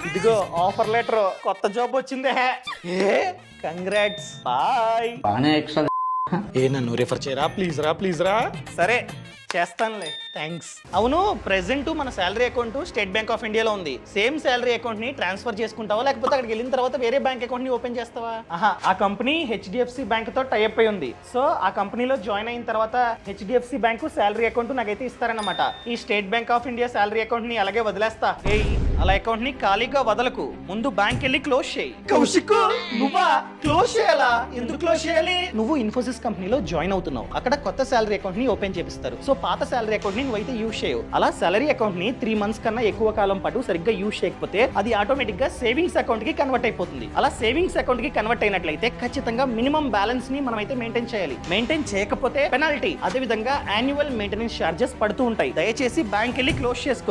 ఇదిగో offer letter, కొత్త job వచ్చిందే. Congrats, boy. నన్ను రిఫర్ చేయరా, ప్లీజ్ రా. సరే చేస్తానులే, థ్యాంక్స్. అవును, ప్రెసెంట్ మన salary account State Bank of ఇండియాలో ఉంది. సేమ్ శాలరీ అకౌంట్ ని ట్రాన్స్ఫర్ చేసుకుంటావా, లేకపోతే అక్కడికి వెళ్ళిన తర్వాత వేరే బ్యాంక్ అకౌంట్ ని ఓపెన్ చేస్తావా? ఆ కంపెనీ హెచ్డిఎఫ్సి బ్యాంక్ తో టైఅప్ అయి ఉంది. సో ఆ కంపెనీలో జాయిన్ అయిన తర్వాత హెచ్డిఎఫ్సి బ్యాంక్ శాలరీ అకౌంట్ నాకైతే ఇస్తారన్నమాట. ఈ state Bank of India salary account ని అలాగే వదిలేస్తా. అలా అకౌంట్ ని ఖాళీగా వదలకు, ముందు బ్యాంక్ వెళ్ళి క్లోజ్ చేయి. కౌశిక్, నువ్వా క్లోజ్ చేయాలా? ఎందుకు క్లోజ్ చేయాలి? నువ్వు ఇన్ఫోసిస్ కంపెనీలో జాయిన్ అవుతున్నావు, అక్కడ కొత్త శాలరీ అకౌంట్ ని ఓపెన్ చేపిస్తారు. సో పాత శాలరీ అకౌంట్ ని నువ్వైతే యూజ్ చేయవు. అలా సాలరీ అకౌంట్ ని 3 months కన్నా ఎక్కువ కాలం పాటు సరిగ్గా యూజ్ చేయకపోతే అది ఆటోమేటిక్ గా సేవింగ్స్ అకౌంట్ కి కన్వర్ట్ అయిపోతుంది. అలా సేవింగ్స్ అకౌంట్ కి కన్వర్ట్ అయినట్లయితే ఖచ్చితంగా మినిమం బ్యాలెన్స్ ని మనం అయితే మెయింటైన్ చేయాలి. మెయింటైన్ చేయకపోతే పెనాల్టీ, అదే విధంగా యాన్యువల్ మెయింటెనెన్స్ చార్జెస్ పడుతూ ఉంటాయి. దయచేసి బ్యాంక్ వెళ్ళి క్లోజ్ చేసుకో.